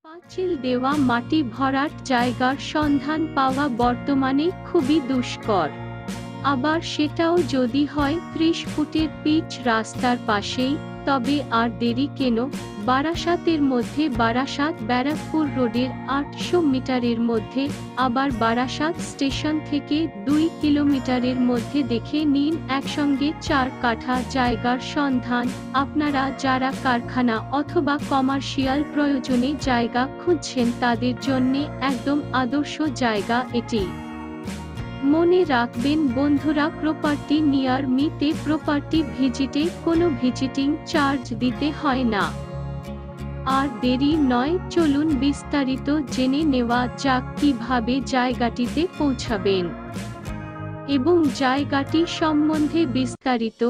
পাঁচিল দেওয়া মাটি ভরাট জায়গার সন্ধান পাওয়া বর্তমানে খুবই দুষ্কর। আবার সেটাও যদি হয় ৩০ ফুটের পিচ রাস্তার পাশেই, তবে আর দেরি কেন? বারাসাতের মধ্যে বারাসাত ব্যারাকপুর রোডের ৮০০ মিটারের মধ্যে, আবার বারাসাত স্টেশন থেকে ২ কিলোমিটারের মধ্যে দেখে নিন একসঙ্গে ৪ কাঠা জায়গার সন্ধান। আপনারা যারা কারখানা অথবা কমার্শিয়াল প্রয়োজনে জায়গা খুঁজছেন তাদের জন্যে একদম আদর্শ জায়গা এটি। মনে রাখবেন বন্ধুরা, প্রপার্টি নিয়ার মি তে প্রপার্টি ভিজিটে কোনো ভিজিটিং চার্জ দিতে হয় না। আর দেরি নয়, চলুন বিস্তারিত জেনে নেওয়া যাক কিভাবে জায়গাটিতে পৌঁছাবেন এবং জায়গাটি সম্বন্ধে বিস্তারিত।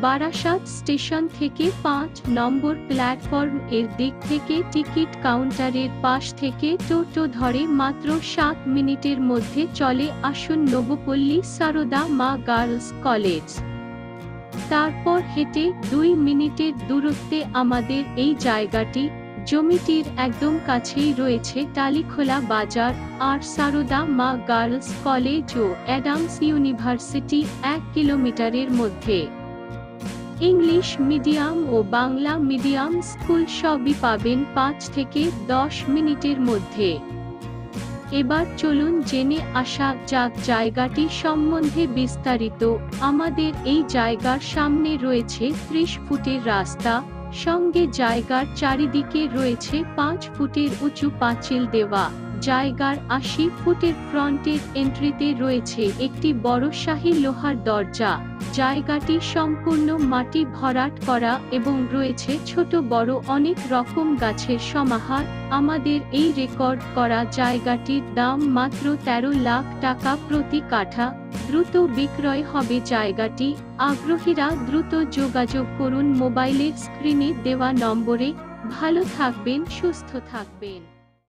বারাসাত স্টেশন থেকে ৫ নম্বর প্ল্যাটফর্ম এর দিক থেকে টিকিট কাউন্টারের পাশ থেকে টোটো ধরে মাত্র ৭ মিনিটের মধ্যে চলে আসুন নবপল্লী সারদা মা গার্লস কলেজ। তারপর হেঁটে ২ মিনিটের দূরত্বে আমাদের এই জায়গাটি। জমিটির একদম কাছেই রয়েছে টালিখোলা বাজার আর সারদা মা গার্লস কলেজ ও অ্যাডামস ইউনিভার্সিটি ১ কিলোমিটারের মধ্যে। ইংলিশ মিডিয়াম ও বাংলা মিডিয়াম স্কুল সবই পাবেন ৫ থেকে ১০ মিনিটের মধ্যে। এবার চলুন জেনে আসা যাক জায়গাটি সম্বন্ধে বিস্তারিত। আমাদের এই জায়গার সামনে রয়েছে ৩০ ফুটের রাস্তা, সঙ্গে জায়গার চারিদিকে রয়েছে ৫ ফুটের উঁচু পাঁচিল দেওয়া। জায়গার ৮০ ফুটের ফ্রন্টের এন্ট্রিতে রয়েছে একটি বড় শাহী লোহার দরজা। জায়গাটি সম্পূর্ণ মাটি ভরাট করা এবং রয়েছে ছোট বড় অনেক রকম গাছের সমাহার। আমাদের এই রেকর্ড করা জায়গাটির দাম মাত্র ১৩ লাখ টাকা প্রতি কাঠা। দ্রুত বিক্রয় হবে জায়গাটি। আগ্রহীরা দ্রুত যোগাযোগ করুন মোবাইলের স্ক্রিনে দেওয়া নম্বরে। ভালো থাকবেন, সুস্থ থাকবেন।